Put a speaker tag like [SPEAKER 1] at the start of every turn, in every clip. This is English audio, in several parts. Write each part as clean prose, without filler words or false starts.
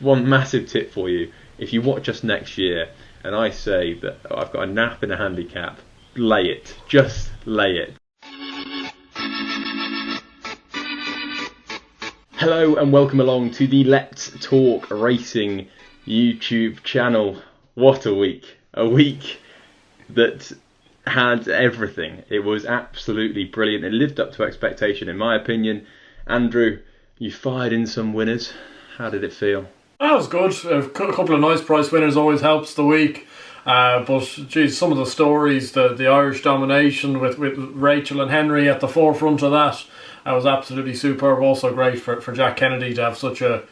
[SPEAKER 1] one massive tip for you. If you watch us next year and I say that I've got a nap in a handicap, lay it. Just lay it. Hello and welcome along to the Let's Talk Racing YouTube channel. What a week. A week that had everything. It was absolutely brilliant. It lived up to expectation in my opinion. Andrew, you fired in some winners. How did it feel?
[SPEAKER 2] That was good. A couple of nice prize winners always helps the week. But geez, some of the stories, the Irish domination with Rachel and Henry at the forefront of that was absolutely superb. Also great for Jack Kennedy to have such a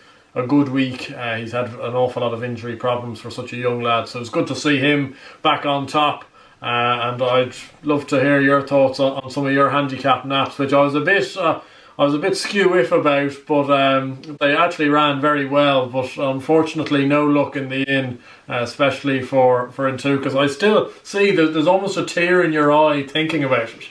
[SPEAKER 2] good week. He's had an awful lot of injury problems for such a young lad, so it's good to see him back on top. And I'd love to hear your thoughts on some of your handicap naps, which I was a bit skew-if about, but they actually ran very well. But unfortunately, no luck in the inn, especially for in two, because I still see that there's almost a tear in your eye thinking about it.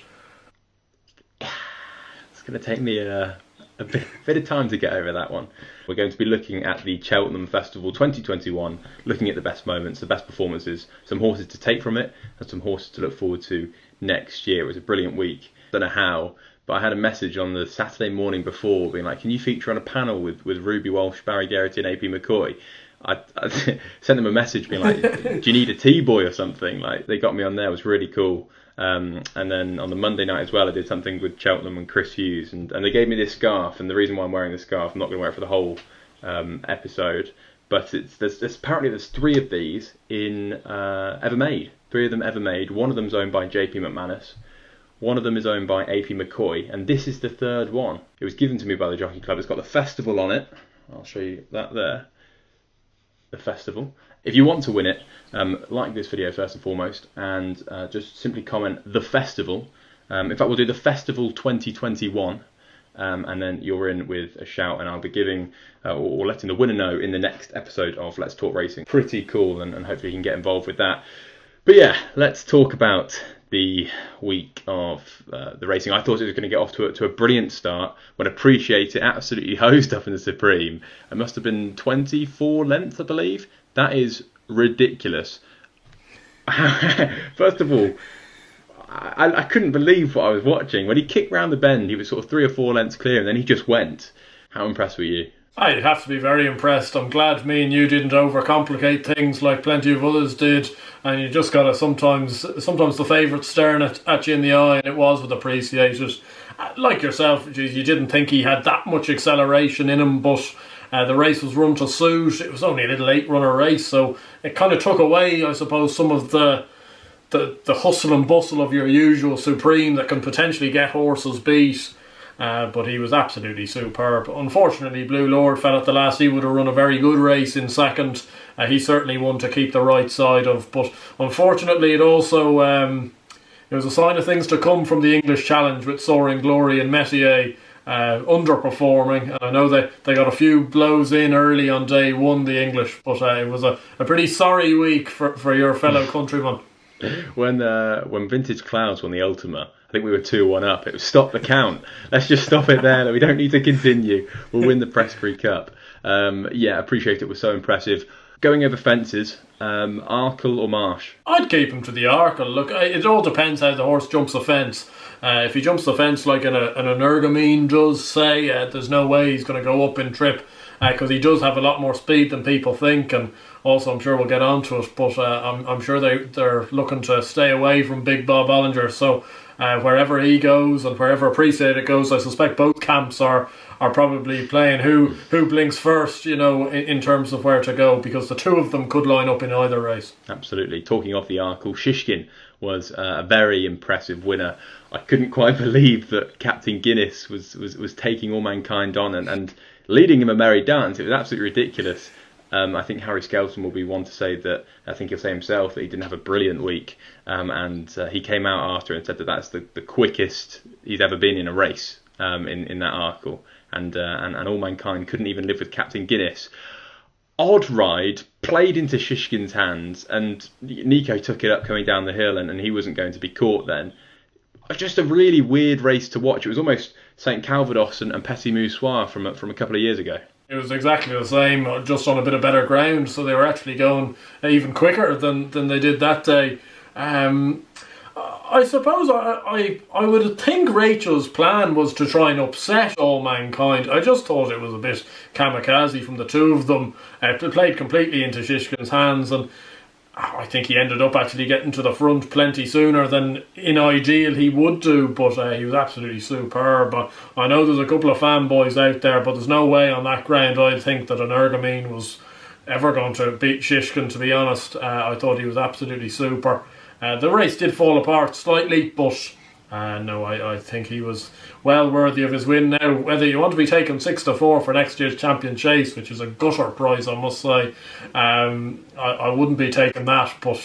[SPEAKER 1] It's going to take me a bit of time to get over that one. We're going to be looking at the Cheltenham Festival 2021, looking at the best moments, the best performances, some horses to take from it, and some horses to look forward to next year. It was a brilliant week. Don't know how, but I had a message on the Saturday morning before being like, can you feature on a panel with Ruby Walsh, Barry Geraghty and AP McCoy? I sent them a message being like, do you need a T-boy or something? Like, they got me on there. It was really cool. And then on the Monday night as well, I did something with Cheltenham and Chris Hughes, and they gave me this scarf. And the reason why I'm wearing this scarf, I'm not going to wear it for the whole episode, but apparently there's 3 of these in ever made. 3 of them ever made. One of them's owned by JP McManus. One of them is owned by AP McCoy, and this is the 3rd one. It was given to me by the Jockey Club. It's got the festival on it. I'll show you that there. The festival. If you want to win it, like this video first and foremost, and just simply comment the festival. In fact, we'll do the festival 2021, and then you're in with a shout, and I'll be giving or letting the winner know in the next episode of Let's Talk Racing. Pretty cool, and hopefully you can get involved with that. But yeah, let's talk about the week of the racing. I thought it was going to get off to a brilliant start. Would appreciate it. Absolutely hosed up in the Supreme. It must have been 24 lengths, I believe. That is ridiculous. First of all, I couldn't believe what I was watching. When he kicked round the bend, he was sort of 3 or 4 lengths clear, and then he just went. How impressed were you?
[SPEAKER 2] I'd have to be very impressed. I'm glad me and you didn't overcomplicate things like plenty of others did, and you just gotta sometimes the favourite staring at you in the eye, and it was appreciated. Like yourself, geez, you didn't think he had that much acceleration in him, but the race was run to suit. It was only a little 8-runner race, so it kind of took away, I suppose, some of the hustle and bustle of your usual Supreme that can potentially get horses beat. But he was absolutely superb. Unfortunately, Blue Lord fell at the last. He would have run a very good race in second. He certainly won to keep the right side of. But unfortunately, it also it was a sign of things to come from the English Challenge with Soaring Glory and Metier underperforming. And I know they got a few blows in early on day 1, the English, but it was a pretty sorry week for your fellow countrymen.
[SPEAKER 1] When Vintage Clouds won the Ultima, I think we were 2-1 up. It was stop the count. Let's just stop it there. We don't need to continue. We'll win the Presbury Cup. Yeah, appreciate it. Was so impressive. Going over fences, Arkle or Marsh?
[SPEAKER 2] I'd keep him to the Arkle. Look, it all depends how the horse jumps the fence. If he jumps the fence like an Energumene does, say, there's no way he's going to go up in trip, because he does have a lot more speed than people think, and also I'm sure we'll get onto it, but I'm sure they're looking to stay away from Big Bob Ollinger, so wherever he goes and wherever Appreciated goes, I suspect both camps are probably playing who blinks first, you know, in terms of where to go, because the 2 of them could line up in either race.
[SPEAKER 1] Absolutely. Talking of the Arkle, Shishkin was a very impressive winner. I couldn't quite believe that Captain Guinness was taking All Mankind on and leading him a merry dance. It was absolutely ridiculous. I think Harry Skelton will be one to say that, I think he'll say himself that he didn't have a brilliant week, and he came out after and said that that's the quickest he's ever been in a race in that Arkle, and All Mankind couldn't even live with Captain Guinness. Odd ride, played into Shishkin's hands, and Nico took it up coming down the hill, and he wasn't going to be caught then. Just a really weird race to watch. It was almost St Calvados and Petit Moussoir from a couple of years ago.
[SPEAKER 2] It was exactly the same, just on a bit of better ground, so they were actually going even quicker than they did that day. I suppose I would think Rachel's plan was to try and upset All Mankind. I just thought it was a bit kamikaze from the two of them. Played completely into Shishkin's hands, and I think he ended up actually getting to the front plenty sooner than in ideal he would do, but he was absolutely superb. But I know there's a couple of fanboys out there, but there's no way on that ground I'd think that an Ergamine was ever going to beat Shishkin, to be honest. I thought he was absolutely super. The race did fall apart slightly, but no, I think he was well worthy of his win. Now, whether you want to be taking 6-4 for next year's Champion Chase, which is a gutter prize, I must say, I wouldn't be taking that. But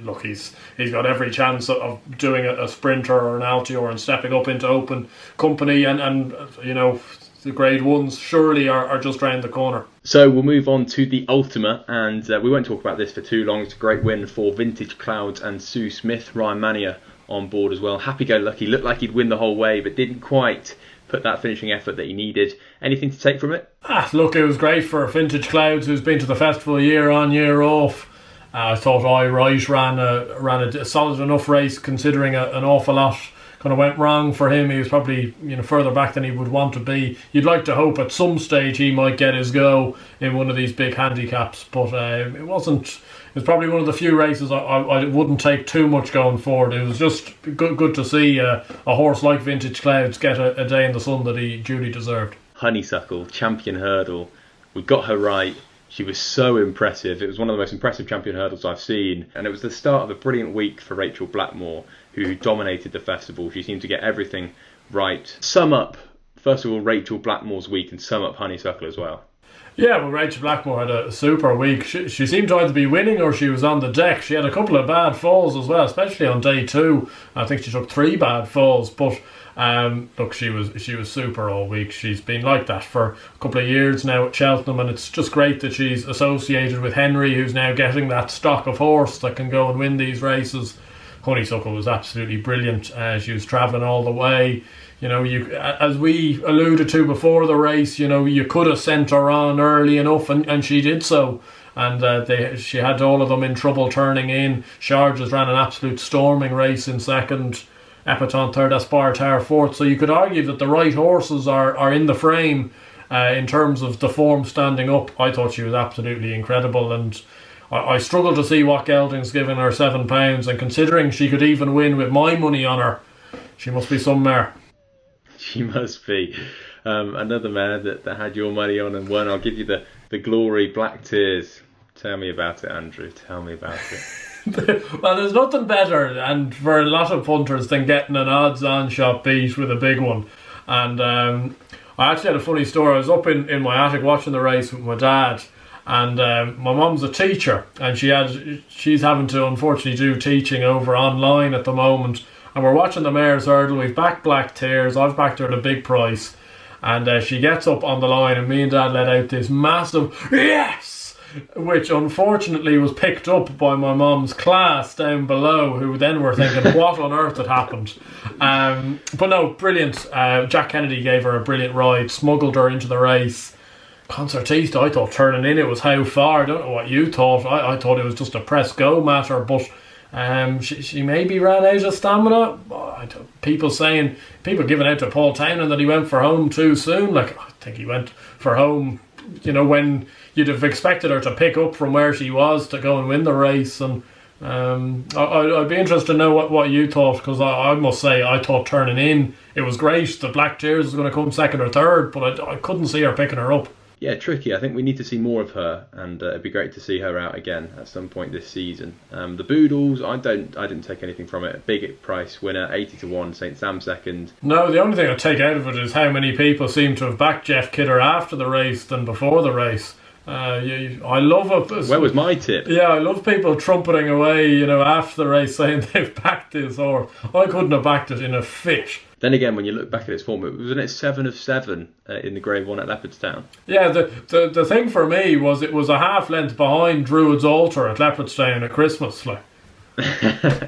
[SPEAKER 2] look, he's got every chance of doing a sprinter or an Altior and stepping up into open company, and you know, the Grade 1s surely are just round the corner.
[SPEAKER 1] So we'll move on to the Ultima, and we won't talk about this for too long. It's a great win for Vintage Clouds and Sue Smith. Ryan Mania on board as well. Happy-go-lucky, looked like he'd win the whole way, but didn't quite put that finishing effort that he needed. Anything to take from it?
[SPEAKER 2] Look, it was great for Vintage Clouds, who's been to the festival year on, year off. I thought Wright ran a solid enough race, considering an awful lot kind of went wrong for him. He was probably further back than he would want to be. You'd like to hope at some stage he might get his go in one of these big handicaps, but it wasn't. It was probably one of the few races I wouldn't take too much going forward. It was just good to see a horse like Vintage Clouds get a day in the sun that he duly deserved.
[SPEAKER 1] Honeysuckle, champion hurdle. We got her right. She was so impressive. It was one of the most impressive champion hurdles I've seen. And it was the start of a brilliant week for Rachel Blackmore, who dominated the festival. She seemed to get everything right. Sum up, first of all, Rachel Blackmore's week, and sum up Honeysuckle as well.
[SPEAKER 2] Yeah, well, Rachel Blackmore had a super week. She seemed to either be winning or she was on the deck. She had a couple of bad falls as well, especially on day 2. I think she took 3 bad falls, but look, she was super all week. She's been like that for a couple of years now at Cheltenham, and it's just great that she's associated with Henry, who's now getting that stock of horse that can go and win these races. Honeysuckle was absolutely brilliant. She was travelling all the way. As we alluded to before the race, you could have sent her on early enough, and she did so. And she had all of them in trouble turning in. Charges ran an absolute storming race in second. Epiton third, Aspire Tower fourth. So you could argue that the right horses are in the frame in terms of the form standing up. I thought she was absolutely incredible, and I struggle to see what gelding's given her £7, and considering she could even win with my money on her, she must be some mare.
[SPEAKER 1] She must be. Another mare that had your money on and won. I'll give you the glory, Black Tears. Tell me about it, Andrew. Tell me about it.
[SPEAKER 2] Well, there's nothing better, and for a lot of punters, than getting an odds-on shot beat with a big one. And I actually had a funny story. I was up in my attic watching the race with my dad, and my mum's a teacher, and she's having to unfortunately do teaching over online at the moment. And we're watching the Mare's Hurdle. We've backed Black Tears. I've backed her at a big price, and she gets up on the line, and me and Dad let out this massive yes, which unfortunately was picked up by my mum's class down below, who then were thinking, what on earth had happened? But no, brilliant. Jack Kennedy gave her a brilliant ride, smuggled her into the race. Concertista, I thought turning in it was how far. I don't know what you thought. I thought it was just a press go matter, but she maybe ran out of stamina. People giving out to Paul Townend that he went for home too soon. Like, I think he went for home, when you'd have expected her to pick up from where she was to go and win the race. And I'd be interested to know what you thought, because I must say I thought turning in it was great. The Black Tears was going to come second or third, but I couldn't see her picking her up.
[SPEAKER 1] Yeah, tricky. I think we need to see more of her, and it'd be great to see her out again at some point this season. The Boodles, I didn't take anything from it. Big price winner, 80-1, St Sam second.
[SPEAKER 2] No, the only thing I take out of it is how many people seem to have backed Jeff Kidder after the race than before the race. I love it.
[SPEAKER 1] Where was my tip?
[SPEAKER 2] Yeah, I love people trumpeting away, after the race saying they've backed this horse. I couldn't have backed it in a fit.
[SPEAKER 1] Then again, when you look back at its form, wasn't it 7 of 7 in the Grade 1 at Leopardstown?
[SPEAKER 2] Yeah, the thing for me was it was a half length behind Druid's Altar at Leopardstown at Christmas.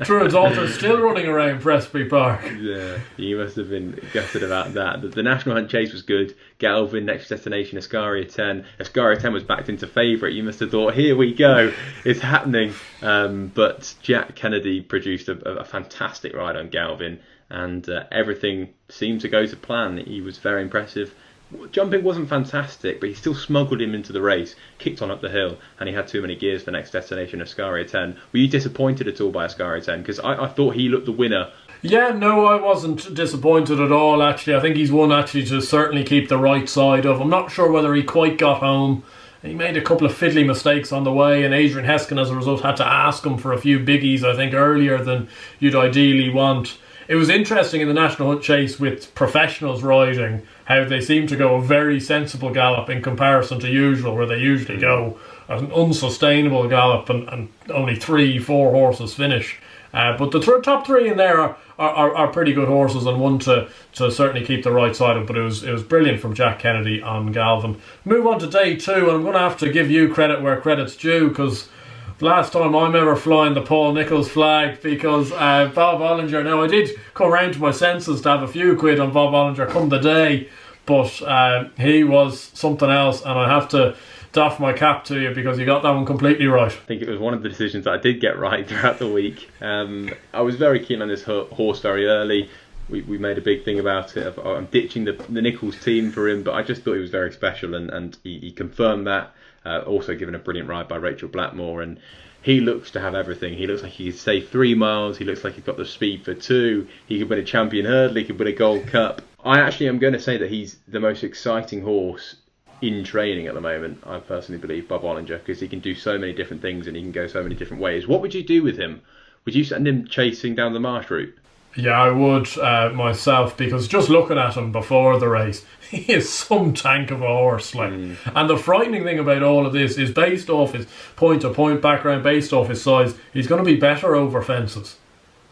[SPEAKER 2] Druids Altar still running around Presby Park.
[SPEAKER 1] Yeah, you must have been gutted about that. The National Hunt Chase was good. Galvin, next destination, Ascaria 10. Ascaria 10 was backed into favourite. You must have thought, here we go, it's happening. But Jack Kennedy produced a fantastic ride on Galvin, and everything seemed to go to plan. He was very impressive. Jumping wasn't fantastic, but he still smuggled him into the race, kicked on up the hill, and he had too many gears for next destination, Ascaria 10. Were you disappointed at all by Ascaria 10? Because I thought he looked the winner.
[SPEAKER 2] Yeah, no, I wasn't disappointed at all, actually. I think he's one, actually, to certainly keep the right side of. I'm not sure whether he quite got home. He made a couple of fiddly mistakes on the way, and Adrian Heskin, as a result, had to ask him for a few biggies, I think, earlier than you'd ideally want. It was interesting in the National Hunt Chase with professionals riding how they seem to go a very sensible gallop in comparison to usual, where they usually go an unsustainable gallop and only 3-4 horses finish. But the top three in there are pretty good horses, and one to certainly keep the right side of. But it was brilliant from Jack Kennedy on Galvin. Move on to day two, and I'm going to have to give you credit where credit's due, because last time I'm ever flying the Paul Nicholls flag, because Bob Ollinger, now I did come round to my senses to have a few quid on Bob Ollinger come the day, but he was something else, and I have to doff my cap to you because you got that one completely right.
[SPEAKER 1] I think it was one of the decisions that I did get right throughout the week. I was very keen on this horse very early. We made a big thing about it. I'm ditching the Nicholls team for him, but I just thought he was very special, and he confirmed that. Also given a brilliant ride by Rachel Blackmore, and he looks to have everything. He looks like he could save 3 miles. He looks like he's got the speed for 2. He could win a champion hurdle. He could win a Gold Cup. I actually am going to say that he's the most exciting horse in training at the moment. I personally believe Bob Ollinger, because he can do so many different things and he can go so many different ways. What would you do with him? Would you send him chasing down the marsh route?
[SPEAKER 2] Yeah, I would myself, because just looking at him before the race, he is some tank of a horse. And the frightening thing about all of this is, based off his point-to-point background, based off his size, he's going to be better over fences.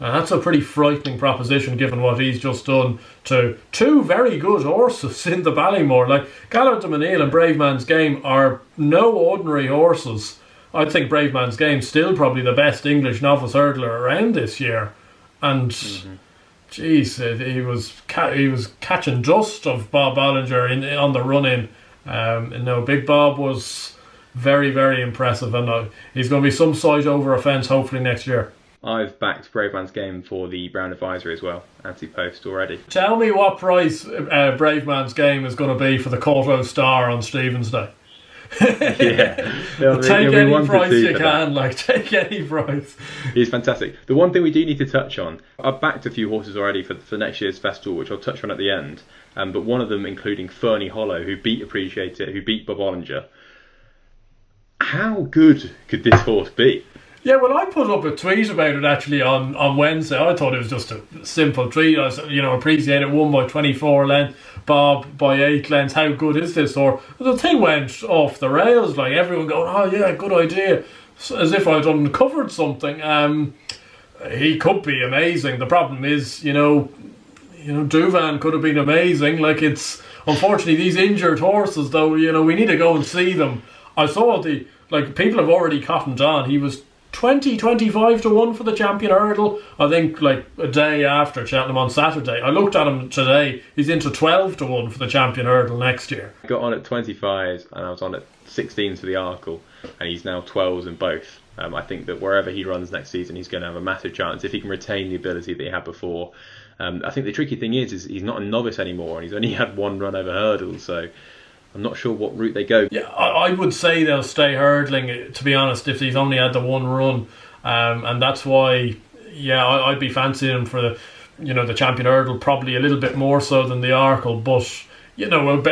[SPEAKER 2] And that's a pretty frightening proposition, given what he's just done to 2 very good horses in the Ballymore. Like, Gallant de Manille and Brave Man's Game are no ordinary horses. I think Brave Man's Game still probably the best English novice hurdler around this year. And geez, he was catching dust of Bob Ollinger on the run-in. Big Bob was very, very impressive, and he's going to be some size over a fence hopefully next year.
[SPEAKER 1] I've backed Brave Man's Game for the Brown Advisory as well, anti-post already.
[SPEAKER 2] Tell me what price Brave Man's Game is going to be for the Coto Star on Stephen's Day.
[SPEAKER 1] Yeah,
[SPEAKER 2] take any price you can, take any price.
[SPEAKER 1] He's fantastic. The one thing we do need to touch on, I've backed a few horses already for next year's festival, which I'll touch on at the end, but one of them including Fernie Hollow, who beat Appreciator, who beat Bob Ollinger. How good could this horse be?
[SPEAKER 2] Yeah, well, I put up a tweet about it actually on Wednesday. I thought it was just a simple tweet. I said, Appreciator won by 24 lengths, Bob by 8 lengths. How good is this? Or the thing went off the rails, like everyone going, oh yeah, good idea, as if I'd uncovered something. He could be amazing. The problem is, Duvan could have been amazing. It's unfortunately these injured horses, though. We need to go and see them. I saw people have already cottoned on. He was 25 to 1 for the champion hurdle, I think, a day after Cheltenham on Saturday. I looked at him today, he's into 12 to 1 for the champion hurdle next year.
[SPEAKER 1] I got on at 25s and I was on at 16s for the Arkle, and he's now 12s in both. I think that wherever he runs next season, he's going to have a massive chance if he can retain the ability that he had before. I think the tricky thing is he's not a novice anymore, and he's only had 1 run over hurdles, so I'm not sure what route they go. Yeah,
[SPEAKER 2] I would say they'll stay hurdling, to be honest, if he's only had the 1 run. And that's why, I'd be fancying him for the champion hurdle probably a little bit more so than the Arkle. But,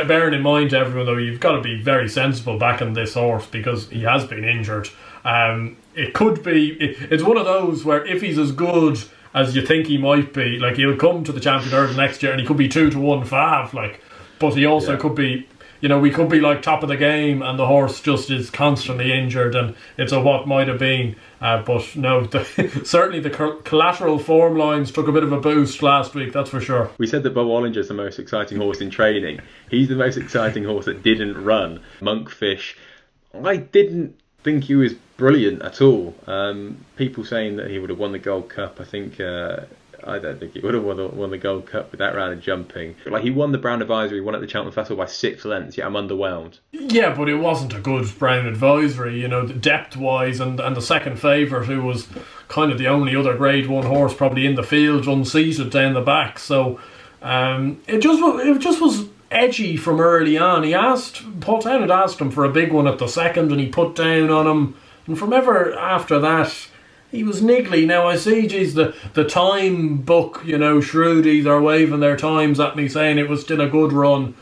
[SPEAKER 2] bearing in mind, everyone, though, you've got to be very sensible backing this horse because he has been injured. It could be, it's one of those where if he's as good as you think he might be, he'll come to the champion hurdle next year and he could be 2 to 1 fav, but he also could be, we could be top of the game and the horse just is constantly injured and it's a what might have been. But no, certainly the collateral form lines took a bit of a boost last week, that's for sure.
[SPEAKER 1] We said that Bob Ollinger is the most exciting horse in training. He's the most exciting horse that didn't run. Monkfish, I didn't think he was brilliant at all. People saying that he would have won the Gold Cup. I don't think he would have won the Gold Cup with that round of jumping. Like, he won the Brown Advisory, won at the Cheltenham Festival by 6 lengths. Yet I'm underwhelmed.
[SPEAKER 2] Yeah, but it wasn't a good Brown Advisory, depth-wise, and the second favourite, who was kind of the only other Grade 1 horse probably in the field, unseated down the back. So it just was edgy from early on. Paul Town had asked him for a big one at the second, and he put down on him. And from ever after that, he was niggly. Now I see, the time book, Shrewdies are waving their times at me saying it was still a good run.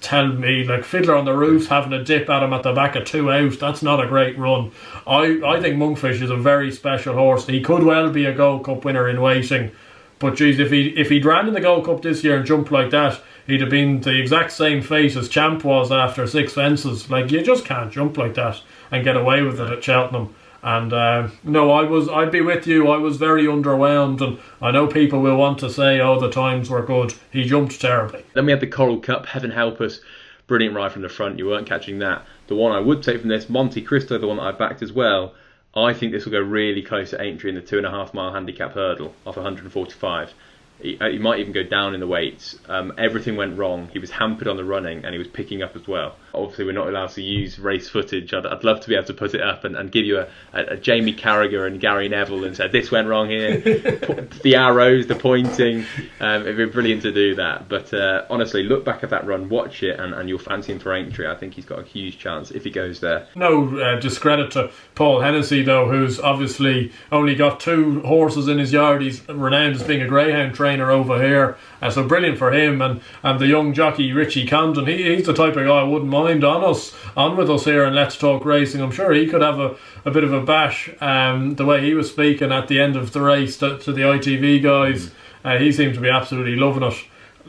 [SPEAKER 2] Tell me, like, Fiddler on the Roof's having a dip at him at the back of 2 out. That's not a great run. I think Monkfish is a very special horse. He could well be a Gold Cup winner in waiting. But geez, if he'd ran in the Gold Cup this year and jumped like that, he'd have been the exact same fate as Champ was after 6 fences. Like, you just can't jump like that and get away with it at Cheltenham. And no, I'd be with you. I was very underwhelmed, and I know people will want to say, oh, the times were good. He jumped terribly.
[SPEAKER 1] Then we had the Coral Cup. Heaven help us, brilliant ride from the front. You weren't catching that. The one I would take from this, Monte Cristo, the one that I backed as well. I think this will go really close at Aintree in the 2.5 mile handicap hurdle off 145. He might even go down in the weights. Everything went wrong. He was hampered on the running, and he was picking up as well. Obviously, we're not allowed to use race footage. I'd love to be able to put it up and give you a Jamie Carragher and Gary Neville and say, this went wrong here. The arrows, the pointing. It'd be brilliant to do that. But honestly, look back at that run, watch it, and you'll fancy him for Aintree. I think he's got a huge chance if he goes there.
[SPEAKER 2] No discredit to Paul Hennessy, though, who's obviously only got 2 horses in his yard. He's renowned as being a greyhound trainer over here, so brilliant for him. And the young jockey Richie Camden, he's the type of guy I wouldn't mind on with us here and Let's Talk Racing. I'm sure he could have a bit of a bash. The way he was speaking at the end of the race to the ITV guys, he seemed to be absolutely loving it.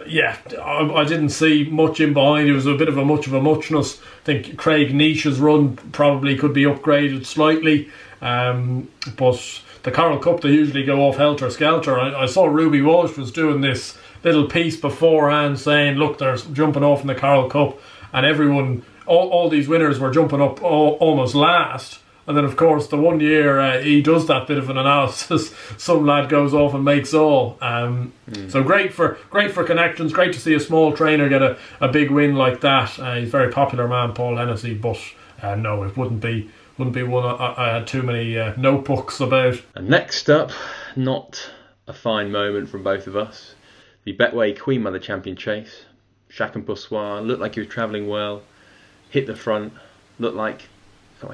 [SPEAKER 2] Yeah, I didn't see much in behind. It was a bit of a muchness. I think Craig Niche's run probably could be upgraded slightly, but the Coral Cup, they usually go off helter-skelter. I saw Ruby Walsh was doing this little piece beforehand saying, look, they're jumping off in the Coral Cup, and everyone, all these winners were jumping up almost last. And then, of course, the one year he does that bit of an analysis, some lad goes off and makes all. So great for connections. Great to see a small trainer get a big win like that. He's a very popular man, Paul Hennessy. But no, it wouldn't be one I had too many notebooks about.
[SPEAKER 1] And next up, not a fine moment from both of us. The Betway Queen Mother Champion Chase. Chacun pour soi, looked like he was travelling well. Hit the front, looked like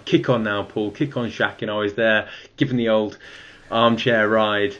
[SPEAKER 1] kick on now, Paul, kick on Shaq. I was there giving the old armchair ride,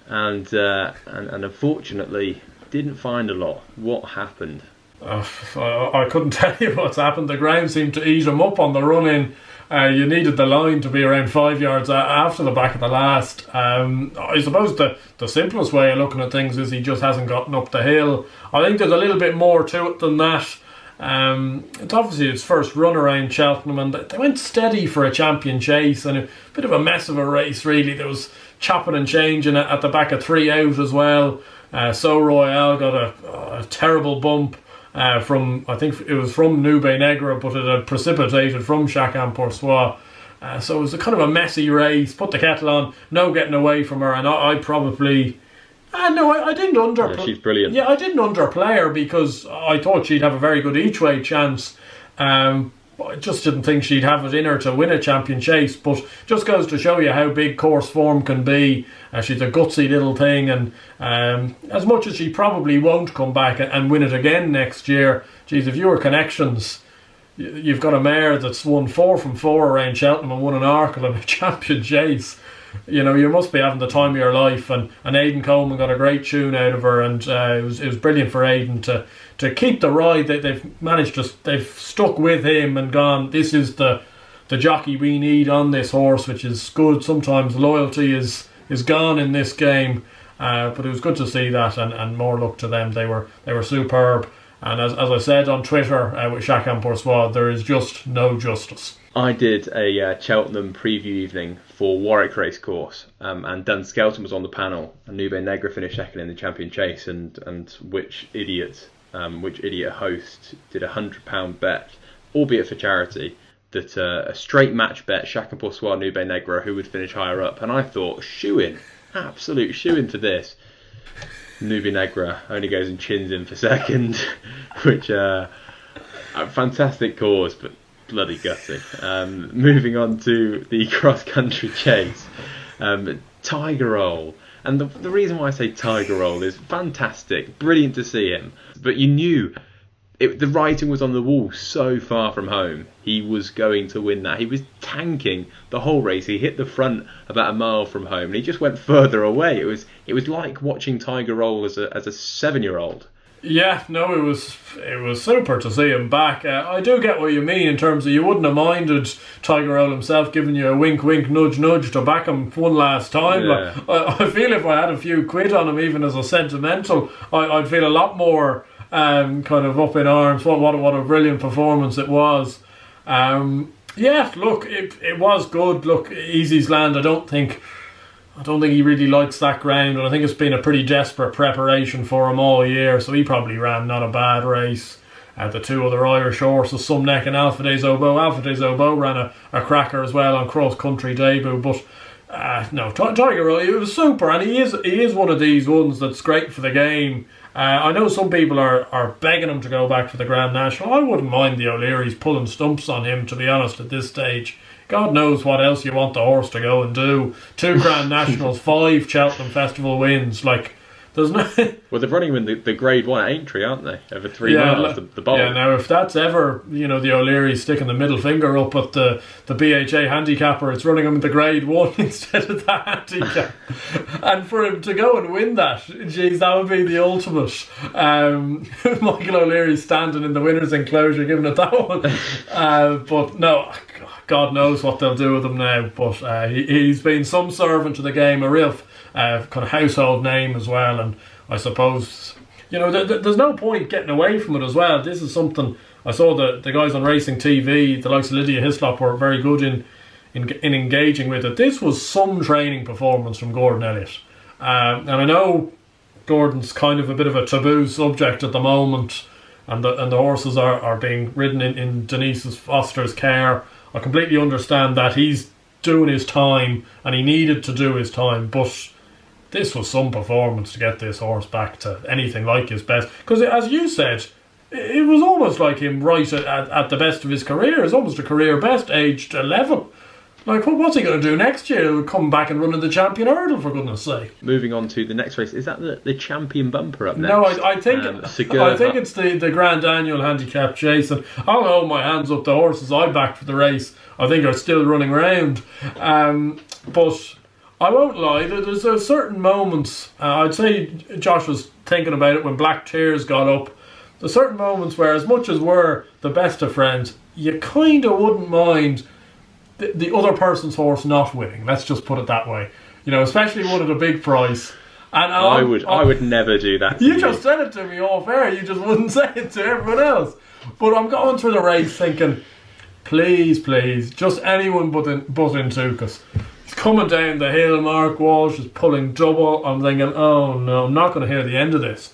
[SPEAKER 1] and unfortunately didn't find a lot. What happened?
[SPEAKER 2] I couldn't tell you what's happened. The ground seemed to eat him up on the run in. You needed the line to be around 5 yards after the back of the last. I suppose the simplest way of looking at things is he just hasn't gotten up the hill. I think there's a little bit more to it than that. It's obviously his first run around Cheltenham, and they went steady for a champion chase, and a bit of a mess of a race really. There was chopping and changing at the back of 3 out as well. So Royale got a terrible bump from, I think it was from Nube Negra, but it had precipitated from Chacun pour soi. So it was a kind of a messy race. Put the kettle on, no getting away from her, and I probably... no, I didn't underplay.
[SPEAKER 1] Yeah, she's brilliant.
[SPEAKER 2] Yeah, I didn't underplay her because I thought she'd have a very good each way chance. I just didn't think she'd have it in her to win a champion chase. But just goes to show you how big course form can be. She's a gutsy little thing, and as much as she probably won't come back and win it again next year, geez, if you were Connections, you've got a mare that's won 4 from 4 around Cheltenham and won an Arkle and a champion chase. You must be having the time of your life. And Aidan Coleman got a great tune out of her, and it was brilliant for Aidan to keep the ride. They've stuck with him and gone, this is the jockey we need on this horse, which is good. Sometimes loyalty is gone in this game, but it was good to see that, and more luck to them. They were superb, and as I said on Twitter with Chacun pour soi, there is just no justice.
[SPEAKER 1] I did a Cheltenham preview evening for Warwick Racecourse, and Dun Skelton was on the panel, and Nube Negra finished second in the champion chase, and which idiot host did £100 bet, albeit for charity, that a straight match bet, Shaka Possoir, Nube Negro, who would finish higher up. And I thought, shoe-in, absolute shoe-in for this. Nube Negra only goes and chins in for second, which a fantastic cause, but bloody gutting. Moving on to the cross-country chase, Tiger Roll. And the reason why I say Tiger Roll is fantastic, brilliant to see him. But you knew the writing was on the wall so far from home. He was going to win that. He was tanking the whole race. He hit the front about a mile from home, and he just went further away. It was like watching Tiger Roll as a 7-year-old.
[SPEAKER 2] Yeah, no, it was super to see him back. I do get what you mean in terms of you wouldn't have minded Tiger Roll himself giving you a wink, wink, nudge, nudge to back him one last time.
[SPEAKER 1] Yeah.
[SPEAKER 2] I feel if I had a few quid on him, even as a sentimental, I'd feel a lot more kind of up in arms. What a brilliant performance it was. Yeah, look, it was good. Look, Easy's Land, I don't think he really likes that ground, and I think it's been a pretty desperate preparation for him all year, so he probably ran not a bad race. The two other Irish horses, Some Neck and Alpha Des Obeaux. Alpha Des Obeaux ran a cracker as well on cross-country debut, but no, Tiger Roll, it was super, and he is one of these ones that's great for the game. I know some people are begging him to go back for the Grand National. I wouldn't mind the O'Learys pulling stumps on him, to be honest, at this stage. God knows what else you want the horse to go and do. 2 Grand Nationals, 5 Cheltenham Festival wins. Like, there's no...
[SPEAKER 1] Well, they're running him in the Grade 1 at Aintree, aren't they? Over 3 miles, the bowl.
[SPEAKER 2] Yeah, now if that's ever, the O'Learys sticking the middle finger up at the BHA handicapper, it's running him in the Grade 1 instead of the handicap. And for him to go and win that, geez, that would be the ultimate. Michael O'Leary standing in the winner's enclosure giving it that one. But no, God knows what they'll do with him now. But he's been some servant to the game, a real kind of household name as well. And I suppose, there's no point getting away from it as well. This is something I saw the guys on Racing TV, the likes of Lydia Hislop, were very good in engaging with it. This was some training performance from Gordon Elliott. And I know Gordon's kind of a bit of a taboo subject at the moment, and the horses are being ridden in Denise Foster's care. I completely understand that. He's doing his time, and he needed to do his time, but this was some performance to get this horse back to anything like his best. Because, as you said, it was almost like him right at the best of his career. It's almost a career best, aged 11. Like, what's he going to do next year? He'll come back and run in the Champion Hurdle, for goodness sake.
[SPEAKER 1] Moving on to the next race, is that the Champion Bumper up next?
[SPEAKER 2] No, I think it's the Grand Annual Handicap Chase, and I'll hold my hands up. The horses I backed for the race, I think, are still running round. But I won't lie, there's certain moments, I'd say Josh was thinking about it when Black Tears got up. There's certain moments where, as much as we're the best of friends, you kind of wouldn't mind the other person's horse not winning. Let's just put it that way. Especially one at a big price. And
[SPEAKER 1] I would never do that.
[SPEAKER 2] You just said it to me off air. You just wouldn't say it to everyone else. But I'm going through the race thinking, please, just anyone but in Tukas. He's coming down the hill. Mark Walsh is pulling double. I'm thinking, oh no, I'm not going to hear the end of this.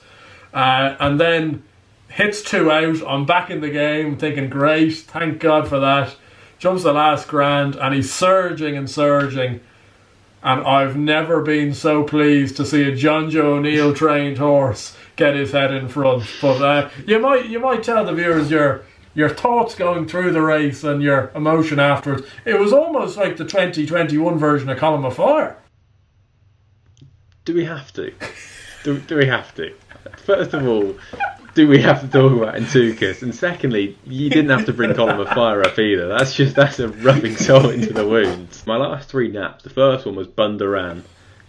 [SPEAKER 2] And then hits 2 out. I'm back in the game, thinking, great, thank God for that. Jumps the last grand, and he's surging. And I've never been so pleased to see a John Joe O'Neill trained horse get his head in front. But you might tell the viewers your thoughts going through the race and your emotion afterwards. It was almost like the 2021 version of Column of Fire.
[SPEAKER 1] Do we have to? Do we have to? First of all, do we have to talk about Tukas? And secondly, you didn't have to bring Column of Fire up either. That's a rubbing salt into the wounds. My last 3 naps, the first one was Bundoran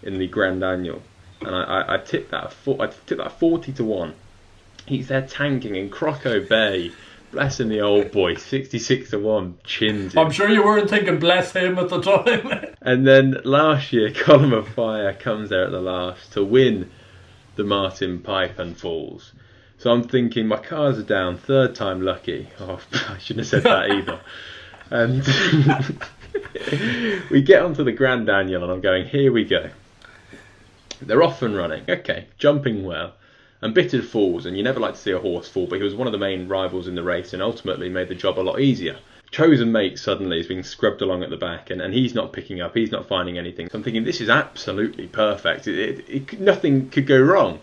[SPEAKER 1] in the Grand Annual, and I tipped that 40-1. He's there tanking in Croco Bay. Bless him, the old boy, 66-1, chins him.
[SPEAKER 2] I'm sure you weren't thinking bless him at the time.
[SPEAKER 1] And then last year, Column of Fire comes there at the last to win the Martin Pipe and Falls. So I'm thinking, my cars are down, 3rd time lucky. Oh, I shouldn't have said that either. And we get onto the Grand Annual, and I'm going, here we go. They're off and running. Okay, jumping well. And Bitted falls, and you never like to see a horse fall, but he was one of the main rivals in the race and ultimately made the job a lot easier. Chosen Mate suddenly is being scrubbed along at the back, and he's not picking up, he's not finding anything. So I'm thinking, this is absolutely perfect. Nothing could go wrong.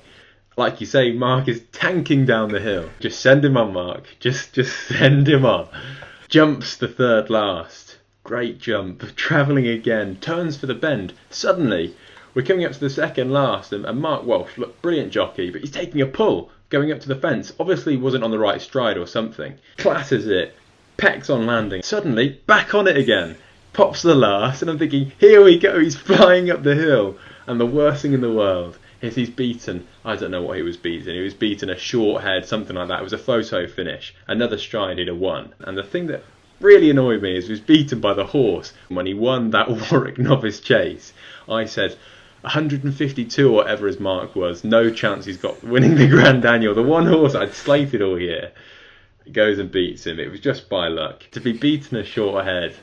[SPEAKER 1] Like you say, Mark is tanking down the hill. Just send him on, Mark. Just send him on. Jumps the third last. Great jump. Travelling again. Turns for the bend. Suddenly, we're coming up to the second last, and Mark Walsh, look, brilliant jockey, but he's taking a pull going up to the fence. Obviously wasn't on the right stride or something. Classes it. Pecks on landing. Suddenly, back on it again. Pops the last, and I'm thinking, here we go, he's flying up the hill. And the worst thing in the world is he's beaten, I don't know what he was beaten. He was beaten a short head, something like that. It was a photo finish. Another stride he'd have won. And the thing that really annoyed me is he was beaten by the horse. When he won that Warwick Novice Chase, I said, 152 or whatever his mark was, no chance he's got winning the Grand Annual. The one horse I'd slated all year goes and beats him. It was just by luck. To be beaten a short head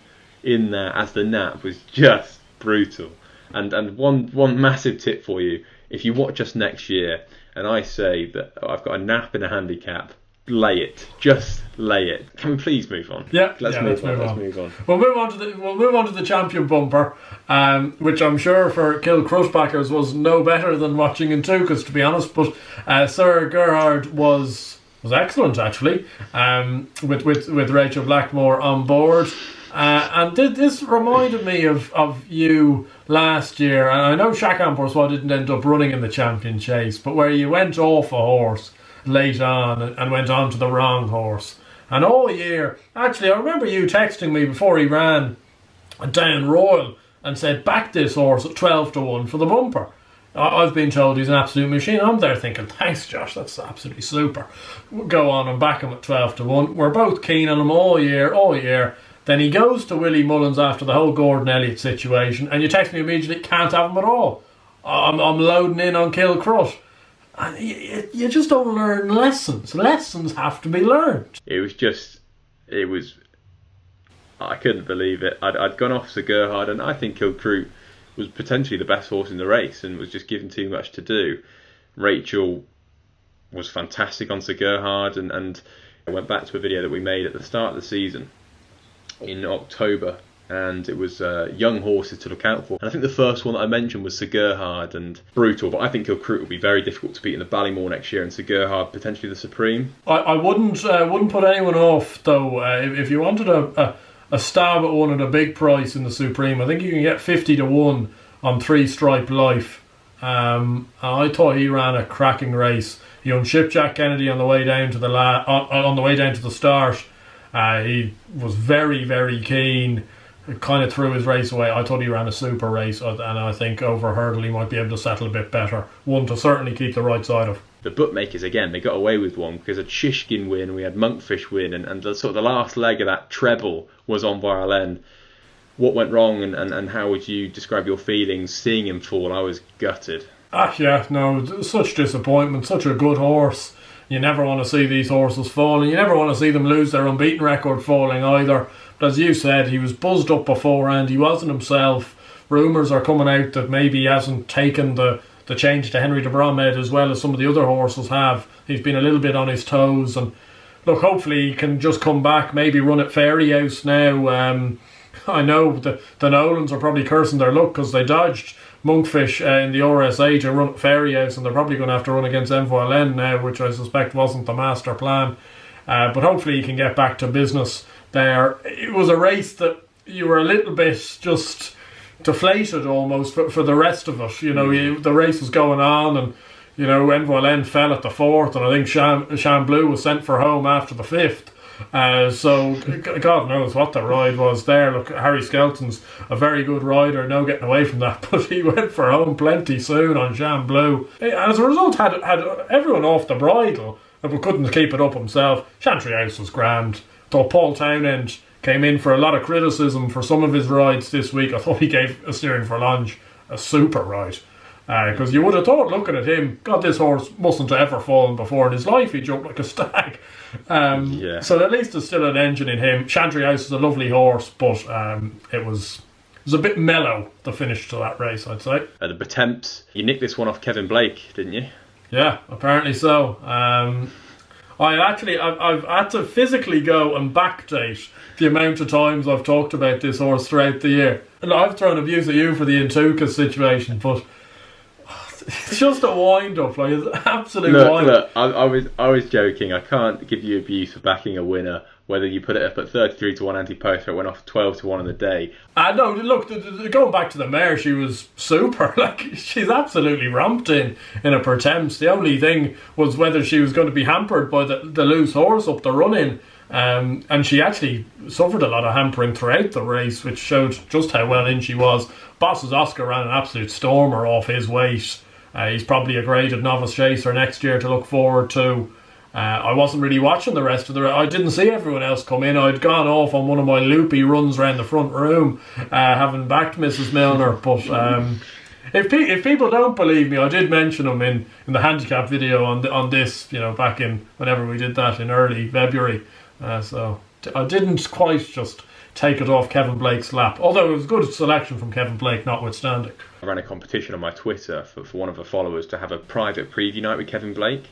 [SPEAKER 1] in there as the nap was just brutal. And one massive tip for you, if you watch us next year and I say that I've got a nap in a handicap, lay it. Just lay it. Can we please move on?
[SPEAKER 2] Yeah,
[SPEAKER 1] let's move on.
[SPEAKER 2] We'll move on to the champion bumper, which I'm sure for Kilcrush backers was no better than watching in Tukas, to be honest. But Sir Gerhard was excellent, actually, with Rachel Blackmore on board. And this reminded me of you last year. And I know Shakhan Boursois didn't end up running in the champion chase, but where you went off a horse late on and went on to the wrong horse. And all year, actually, I remember you texting me before he ran down Royal and said, back this horse at 12 to 1 for the bumper. I've been told he's an absolute machine. I'm there thinking, thanks Josh, that's absolutely super. We'll go on and back him at 12 to 1. We're both keen on him all year. Then he goes to Willie Mullins after the whole Gordon Elliott situation, and you text me immediately, can't have him at all. I'm loading in on Kilcrush. And you just don't learn lessons. Lessons have to be learned.
[SPEAKER 1] I couldn't believe it. I'd gone off Sir Gerhard, and I think Kilcruit was potentially the best horse in the race and was just given too much to do. Rachel was fantastic on Sir Gerhard, and I went back to a video that we made at the start of the season in October, and it was young horses to look out for. And I think the first one that I mentioned was Sir Gerhard and Brutal, but I think Kilcruit will be very difficult to beat in the Ballymore next year, and Sir Gerhard potentially the Supreme.
[SPEAKER 2] I wouldn't put anyone off, though. If you wanted a stab at one at a big price in the Supreme, I think you can get 50 to 1 on 3 Stripe Life. I thought he ran a cracking race. He unshipped Jack Kennedy on the way down to the start. He was very, very keen. Kind of threw his race away. I thought he ran a super race, and I think over hurdle he might be able to settle a bit better. One to certainly keep the right side of.
[SPEAKER 1] The bookmakers, again, they got away with one because a Shishkin win, we had Monkfish win, and the sort of the last leg of that treble was on Viral End. What went wrong, and how would you describe your feelings seeing him fall? I was gutted.
[SPEAKER 2] Such disappointment, such a good horse. You never want to see these horses fall, and you never want to see them lose their unbeaten record falling either. But as you said, he was buzzed up beforehand. He wasn't himself. Rumours are coming out that maybe he hasn't taken the change to Henry de Bromhead as well as some of the other horses have. He's been a little bit on his toes, and look, hopefully he can just come back, maybe run at Fairyhouse now. I know the Nolans are probably cursing their luck because they dodged Monkfish in the RSA to run at Fairyhouse, and they're probably going to have to run against Envoy Len now, which I suspect wasn't the master plan. But hopefully he can get back to business there. It was a race that you were a little bit just deflated almost for the rest of it. The race was going on, and Envoy Len fell at the 4th, and I think Sham Blue was sent for home after the 5th. So God knows what the ride was there. Look, Harry Skelton's a very good rider, no getting away from that, but he went for home plenty soon on Sham Blue, and as a result had everyone off the bridle, but couldn't keep it up himself. Chantry House was grand. Though Paul Townend came in for a lot of criticism for some of his rides this week. I thought he gave a Steering for Lange a super ride. Because you would have thought, looking at him, God, this horse mustn't have ever fallen before in his life. He jumped like a stag. So at least there's still an engine in him. Chantry House is a lovely horse, but it was a bit mellow, the finish to that race, I'd say.
[SPEAKER 1] At the Betemps, you nicked this one off Kevin Blake, didn't you?
[SPEAKER 2] Yeah, apparently so. I've had to physically go and backdate the amount of times I've talked about this horse throughout the year. And I've thrown abuse at you for the Intuka situation, but it's just a wind-up, like it's an absolute wind-up.
[SPEAKER 1] Look, I was joking. I can't give you abuse for backing a winner, whether you put it up at 33 to 1 anti-post or it went off 12 to 1 on the day.
[SPEAKER 2] No, look, going back to the mare, she was super. Like, she's absolutely ramped in her attempts. The only thing was whether she was going to be hampered by the loose horse up the run-in. And she actually suffered a lot of hampering throughout the race, which showed just how well in she was. Boss's Oscar ran an absolute stormer off his weight. He's probably a graded novice chaser next year to look forward to. I wasn't really watching the rest of the... I didn't see everyone else come in. I'd gone off on one of my loopy runs around the front room, having backed Mrs. Milner. But if people don't believe me, I did mention him in the handicap video on this, back in whenever we did that in early February. So I didn't quite just take it off Kevin Blake's lap, although it was a good selection from Kevin Blake notwithstanding.
[SPEAKER 1] I ran a competition on my Twitter for one of the followers to have a private preview night with Kevin Blake.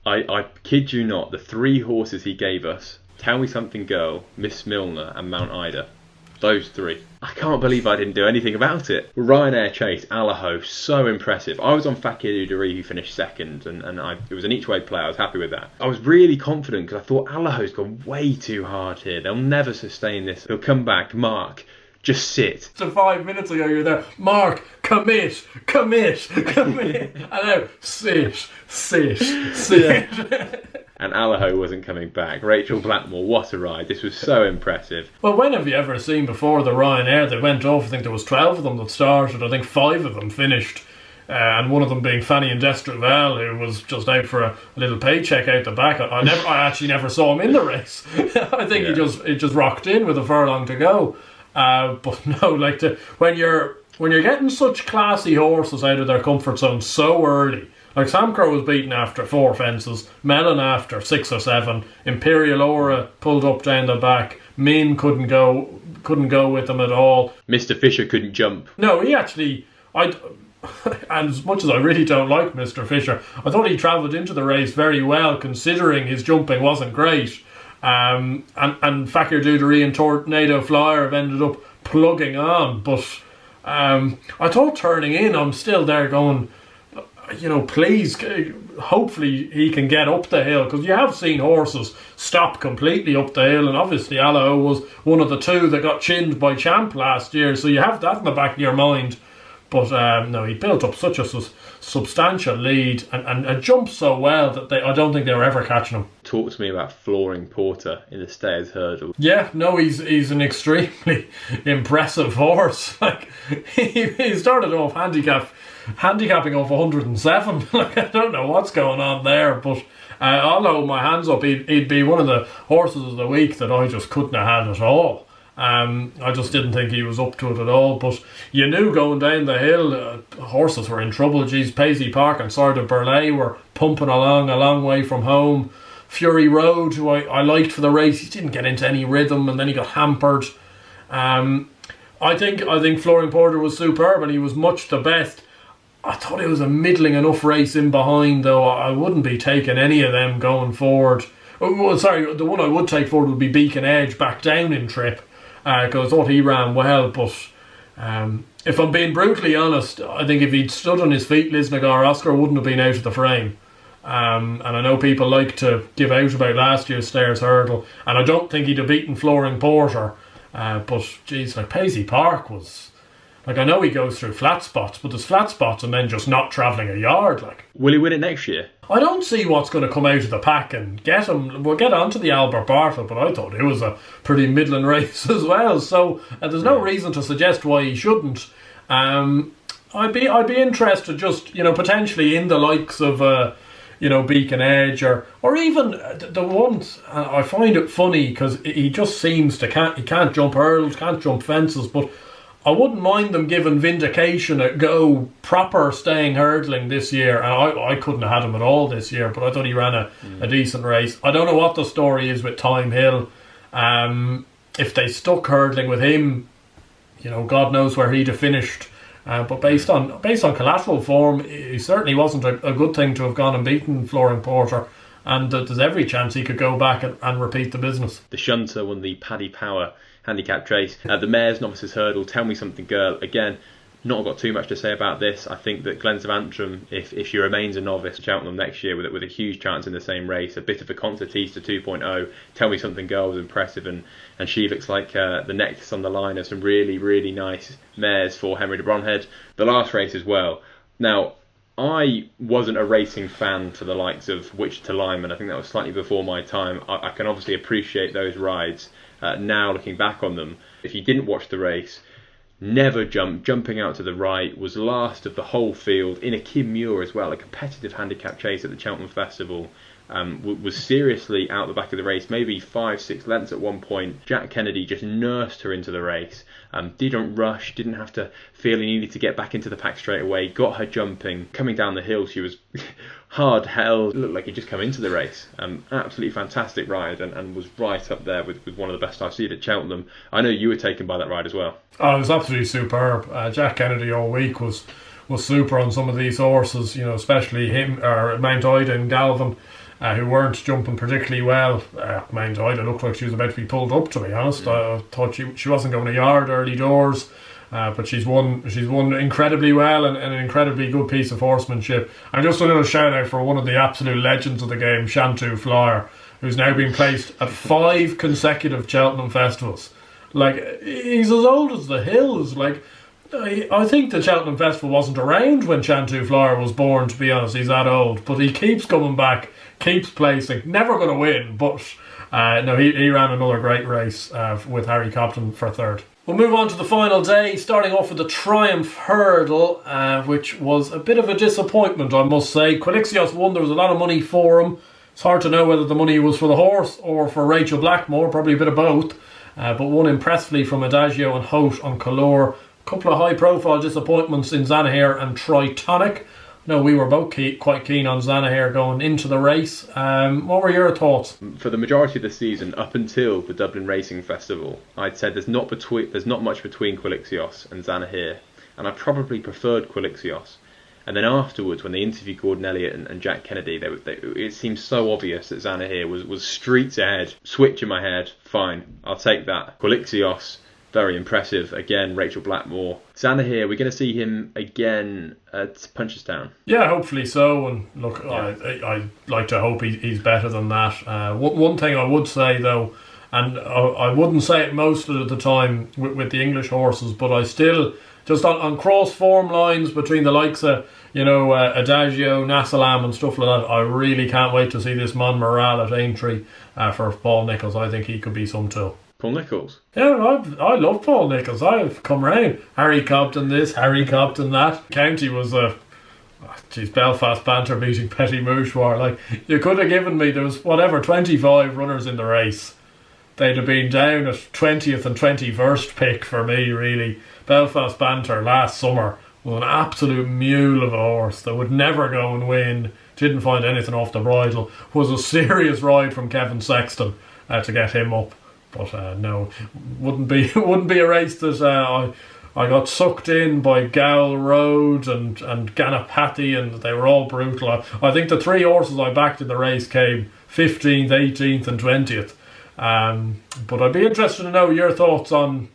[SPEAKER 1] I kid you not, the 3 horses he gave us, Tell Me Something Girl, Miss Milner and Mount Ida, those 3. I can't believe I didn't do anything about it. Ryanair Chase, Allaho, so impressive. I was on Fakir Udari, who finished second, and it was an each way play. I was happy with that. I was really confident because I thought Allaho's gone way too hard here. They'll never sustain this. He'll come back. Mark, just sit.
[SPEAKER 2] So 5 minutes ago you were there, Mark, commit. And now, sit.
[SPEAKER 1] And Allaho wasn't coming back. Rachel Blackmore, what a ride. This was so impressive.
[SPEAKER 2] Well, when have you ever seen before the Ryanair? They went off, I think there was 12 of them that started. I think 5 of them finished. And one of them being Fanny and Destravel, who was just out for a little paycheck out the back. I actually never saw him in the race. I think he just rocked in with a furlong to go. But no, like when you're getting such classy horses out of their comfort zone so early. Like Sam Crow was beaten after 4 fences, Mellon after 6 or 7, Imperial Aura pulled up down the back, Min couldn't go with them at all.
[SPEAKER 1] Mr. Fisher couldn't jump.
[SPEAKER 2] No, he actually, and as much as I really don't like Mr. Fisher, I thought he travelled into the race very well considering his jumping wasn't great. And Fakir Dudari and Tornado Flyer have ended up plugging on, but I thought turning in, I'm still there going, please, hopefully he can get up the hill, because you have seen horses stop completely up the hill, and obviously Allaho was one of the 2 that got chinned by Champ last year, so you have that in the back of your mind. But no, he built up such a substantial lead and jumped so well that I don't think they were ever catching him.
[SPEAKER 1] Talk to me about Flooring Porter in the Stayers Hurdle.
[SPEAKER 2] Yeah, no, he's an extremely impressive horse. Like he started off handicapping off 107. Like, I don't know what's going on there, but I'll hold my hands up. He'd be one of the horses of the week that I just couldn't have had at all. I just didn't think he was up to it at all, but you knew going down the hill, horses were in trouble. Geez, Paisley Park and Sard of Burley were pumping along a long way from home. Fury Road, who I liked for the race, he didn't get into any rhythm and then he got hampered. I think Flooring Porter was superb and he was much the best. I thought it was a middling enough race in behind, though. I wouldn't be taking any of them going forward. Well, sorry, the one I would take forward would be Beacon Edge back down in trip. Because I thought he ran well, but if I'm being brutally honest, I think if he'd stood on his feet, Lisnagar Oscar wouldn't have been out of the frame. And I know people like to give out about last year's Stayers Hurdle, and I don't think he'd have beaten Flooring Porter. But geez, like Paisley Park was, like, I know he goes through flat spots, but there's flat spots and then just not travelling a yard. Like,
[SPEAKER 1] will he win it next year?
[SPEAKER 2] I don't see what's going to come out of the pack and get him. We'll get on to the Albert Bartle, but I thought it was a pretty middling race as well. So there's no reason to suggest why he shouldn't. I'd be interested, just potentially in the likes of Beacon Edge or even the ones. I find it funny because he just seems he can't jump hurdles, can't jump fences, but I wouldn't mind them giving Vindication a go proper staying hurdling this year. And I couldn't have had him at all this year, but I thought he ran a decent race. I don't know what the story is with Time Hill. If they stuck hurdling with him, God knows where he'd have finished. But based on collateral form, he certainly wasn't a good thing to have gone and beaten Flooring Porter. and there's every chance he could go back and repeat the business.
[SPEAKER 1] The shunter won the Paddy Power handicap chase. The Mares Novices Hurdle, Tell Me Something Girl, again, not got too much to say about this. I think that Glens of Antrim, if she remains a novice, Cheltenham next year with a huge chance in the same race, a bit of a Concertista 2.0. Tell Me Something Girl was impressive, and she looks like the next on the line of some really, really nice mares for Henry de Bronhead. The last race as well. Now, I wasn't a racing fan for the likes of Wichita Lineman. I think that was slightly before my time. I can obviously appreciate those rides now looking back on them. If you didn't watch the race, never jumping out to the right, was last of the whole field in a Kim Muir as well, a competitive handicap chase at the Cheltenham Festival. Was seriously out the back of the race, maybe 5-6 lengths at one point. Jack Kennedy just nursed her into the race, didn't rush, didn't have to feel he needed to get back into the pack straight away, got her jumping. Coming down the hill, she was hard held, looked like he'd just come into the race. Absolutely fantastic ride, and was right up there with one of the best I've seen at Cheltenham. I know you were taken by that ride as well.
[SPEAKER 2] Oh, it was absolutely superb. Jack Kennedy all week was super on some of these horses, especially him, or Mount Ida and Galvin, who weren't jumping particularly well. Mount Ida looked like she was about to be pulled up, to be honest. I thought she wasn't going a yard early doors, but she's won incredibly well, and an incredibly good piece of horsemanship. And just a little shout out for one of the absolute legends of the game, Shantou Flyer, who's now been placed at 5 consecutive Cheltenham festivals. Like, he's as old as the hills. Like, I think the Cheltenham Festival wasn't around when Shantou Flyer was born, to be honest. He's that old, but he keeps coming back, keeps placing, never going to win, but no, he ran another great race with Harry Cobden for third. We'll move on to the final day, starting off with the Triumph Hurdle, which was a bit of a disappointment, I must say. Quilixios won. There was a lot of money for him. It's hard to know whether the money was for the horse or for Rachel Blackmore, probably a bit of both, but won impressively from Adagio and Hote on Colour. A couple of high-profile disappointments in Zanahiyr and Tritonic. No, we were both quite keen on Zanahiyr going into the race. What were your thoughts?
[SPEAKER 1] For the majority of the season, up until the Dublin Racing Festival, I'd said there's not much between Quilixios and Zanahiyr, and I probably preferred Quilixios. And then afterwards, when they interviewed Gordon Elliott and Jack Kennedy, it seemed so obvious that Zanahiyr was streets ahead. Switch in my head, fine, I'll take that. Quilixios, very impressive. Again, Rachel Blackmore. Zanahiyr, we're going to see him again at Punchestown.
[SPEAKER 2] Yeah, hopefully so. And look, yeah. I like to hope he's better than that. One thing I would say, though, and I wouldn't say it most of the time with the English horses, but I still, just on cross form lines between the likes of, Adagio, Nassalam and stuff like that, I really can't wait to see this Mon Morale at Aintree for Paul Nicholls. I think he could be some too.
[SPEAKER 1] Paul Nicholls?
[SPEAKER 2] Yeah, I love Paul Nicholls. I've come round. Harry Cobden this, Harry Cobden that. County was Belfast Banter beating Petit Mouchoir. Like, you could have given me, there was 25 runners in the race. They'd have been down at 20th and 21st pick for me, really. Belfast Banter last summer was an absolute mule of a horse that would never go and win. Didn't find anything off the bridle. Was a serious ride from Kevin Sexton to get him up. But no, wouldn't be a race that I got sucked in by Gowl Road and Ganapathy, and they were all brutal. I think the 3 horses I backed in the race came 15th, 18th and 20th. But I'd be interested to know your thoughts on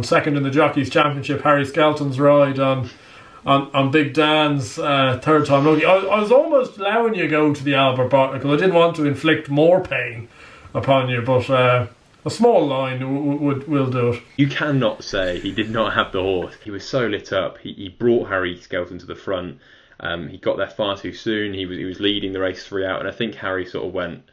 [SPEAKER 2] second in the Jockeys Championship, Harry Skelton's ride, on Big Dan's third time lucky. I was almost allowing you to go to the Albert Bartlett because I didn't want to inflict more pain upon you, but a small line will do it.
[SPEAKER 1] You cannot say he did not have the horse. He was so lit up. He brought Harry Skelton to the front. He got there far too soon. He was leading the race 3 out, and I think Harry sort of went,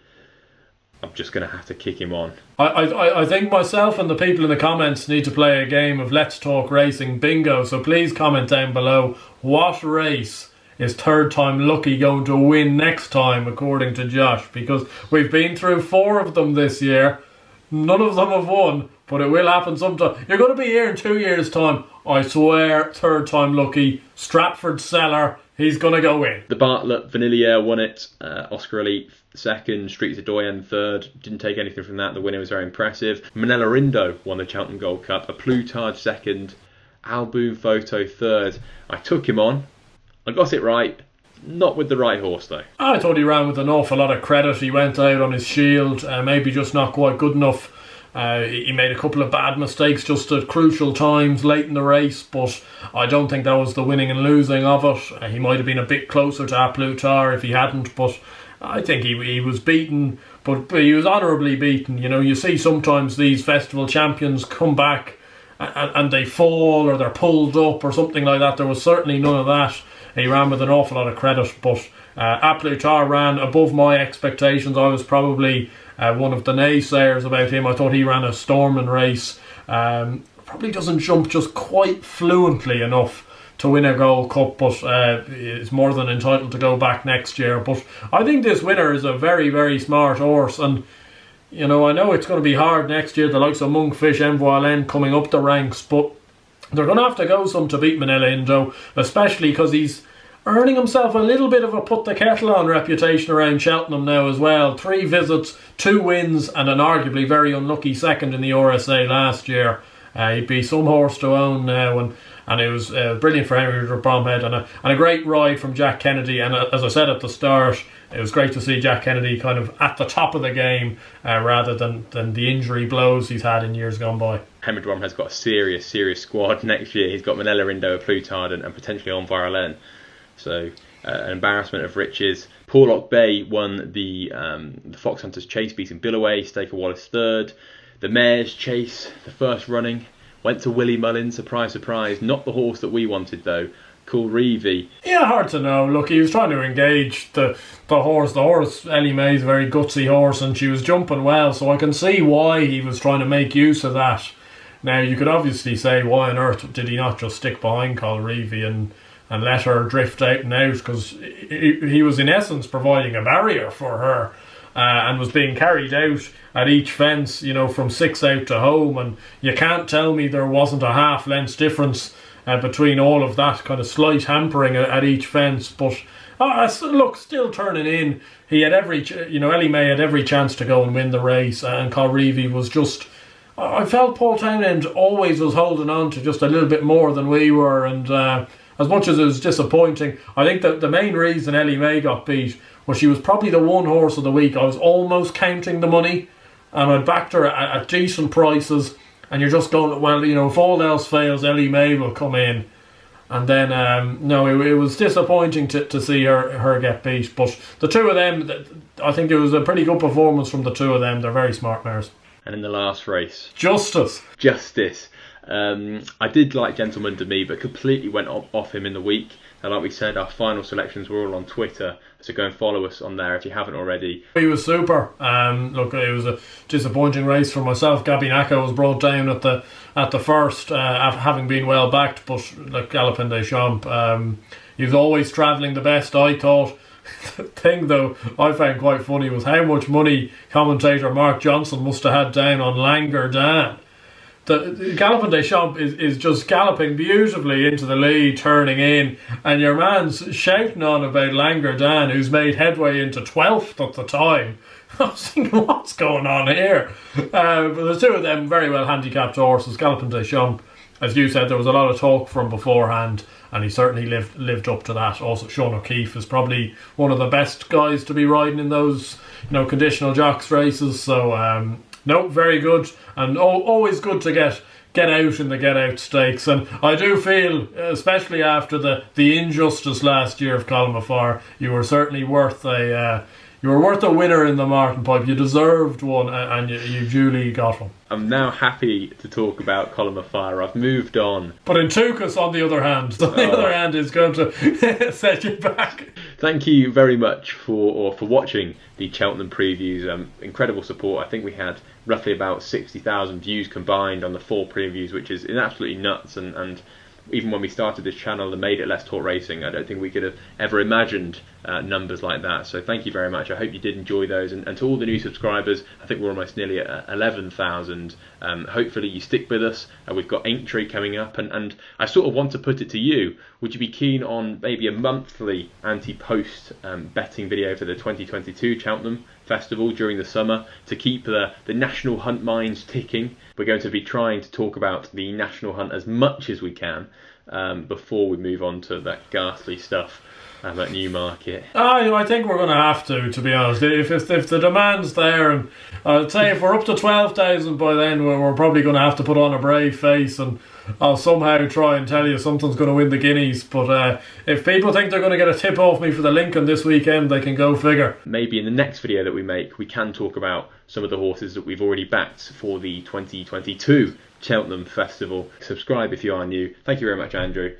[SPEAKER 1] I'm just going to have to kick him on.
[SPEAKER 2] I think myself and the people in the comments need to play a game of Let's Talk Racing Bingo. So please comment down below, what race is third time lucky going to win next time according to Josh? Because we've been through 4 of them this year. None of them have won, but it will happen sometime. You're going to be here in 2 years' time. I swear, third time lucky. Stratford Cellar, he's going to go in.
[SPEAKER 1] The Bartlett, Vanillier won it. Oscar Elite second. Streets of Doyen third. Didn't take anything from that. The winner was very impressive. Manella Rindo won the Cheltenham Gold Cup. A Plutarch second. Alboon Photo third. I took him on. I got it right. Not with the right horse though.
[SPEAKER 2] I thought he ran with an awful lot of credit. He went out on his shield, maybe just not quite good enough. He made a couple of bad mistakes just at crucial times late in the race, but I don't think that was the winning and losing of it. He might have been a bit closer to A Plus Tard if he hadn't, but I think he was beaten, but he was honourably beaten. You know, you see sometimes these festival champions come back and they fall or they're pulled up or something like that. There was certainly none of that. He ran with an awful lot of credit, but A Plus Tard ran above my expectations. I was probably one of the naysayers about him. I thought he ran a storming race. Probably doesn't jump just quite fluently enough to win a Gold Cup, but is more than entitled to go back next year. But I think this winner is a very, very smart horse, and you know, I know it's going to be hard next year, the likes of Monkfish, Envoilin coming up the ranks, but they're going to have to go some to beat Manila Indo, especially because he's earning himself a little bit of a put the kettle on reputation around Cheltenham now as well. 3 visits, 2 wins, and an arguably very unlucky second in the RSA last year. He'd be some horse to own now, and it was brilliant for Henry Bromhead, and a great ride from Jack Kennedy. And as I said at the start, it was great to see Jack Kennedy kind of at the top of the game rather than the injury blows he's had in years gone by.
[SPEAKER 1] Henry Bromhead's got a serious squad next year. He's got Manila Indo, A Plus Tard, and potentially Envoilin. So an embarrassment of riches. Porlock Bay won the Fox Hunters Chase, beating Billaway. Staker Wallace third. The Mares Chase, the first running, went to Willie Mullins. Surprise. Not the horse that we wanted though. Cool Reevy.
[SPEAKER 2] Yeah, hard to know. Look, he was trying to engage the horse. The horse, Ellie Mae's a very gutsy horse, and she was jumping well, so I can see why he was trying to make use of that. Now, you could obviously say, why on earth did he not just stick behind Colreevy and let her drift out and out, because he was in essence providing a barrier for her and was being carried out at each fence, you know, from 6 out to home, and you can't tell me there wasn't a half length difference between all of that kind of slight hampering at each fence. But look, still turning in. He had Ellie Mae had every chance to go and win the race, and Colreevy was just, I felt Paul Townend always was holding on to just a little bit more than we were, and as much as it was disappointing, I think that the main reason Ellie Mae got beat was she was probably the one horse of the week. I was almost counting the money, and I'd backed her at decent prices, and you're just going, well, you know, if all else fails, Ellie Mae will come in. And then, no, it was disappointing to see her get beat. But the two of them, I think it was a pretty good performance from the two of them. They're very smart mares.
[SPEAKER 1] And in the last race,
[SPEAKER 2] Justice.
[SPEAKER 1] I did like Gentleman to Me, but completely went off him in the week. And like we said, our final selections were all on Twitter, so go and follow us on there if you haven't already.
[SPEAKER 2] He was super. Look, it was a disappointing race for myself. Gabinaka was brought down at the first, having been well backed, but like Galopin Des Champs, he was always travelling the best, I thought. The thing though I found quite funny was how much money commentator Mark Johnson must have had down on Langerdan. The Galopin Des Champs is just galloping beautifully into the lead, turning in, and your man's shouting on about Langerdan, who's made headway into 12th at the time. I was thinking, what's going on here? But the two of them very well handicapped horses. Galopin Des Champs, as you said, there was a lot of talk from beforehand, and he certainly lived up to that. Also, Sean O'Keefe is probably one of the best guys to be riding in those, you know, conditional jocks races. So no, very good, and always good to get out in the get out stakes. And I do feel, especially after the injustice last year of Colm Afar, you were certainly worth a winner in the Martin Pipe. You deserved one, and you duly got one.
[SPEAKER 1] I'm now happy to talk about Colm Afar. I've moved on.
[SPEAKER 2] But Intukas, on the other hand, is going to set you back.
[SPEAKER 1] Thank you very much for watching the Cheltenham previews. Incredible support. I think we had roughly about 60,000 views combined on the 4 previews, which is absolutely nuts. And even when we started this channel and made it Let's Talk Racing, I don't think we could have ever imagined numbers like that. So thank you very much. I hope you did enjoy those. And to all the new subscribers, I think we're almost nearly at 11,000. Hopefully you stick with us. We've got Aintree coming up, and I sort of want to put it to you. Would you be keen on maybe a monthly anti-post betting video for the 2022 Cheltenham Festival during the summer to keep the national hunt minds ticking? We're going to be trying to talk about the national hunt as much as we can. before we move on to that ghastly stuff at Newmarket?
[SPEAKER 2] I think we're going to be honest. If the demand's there, and I'd say if we're up to 12,000 by then, we're probably going to have to put on a brave face, and I'll somehow try and tell you something's going to win the Guineas. But if people think they're going to get a tip off me for the Lincoln this weekend, they can go figure.
[SPEAKER 1] Maybe in the next video that we make, we can talk about some of the horses that we've already backed for the 2022 Cheltenham Festival. Subscribe if you are new. Thank you very much, Andrew.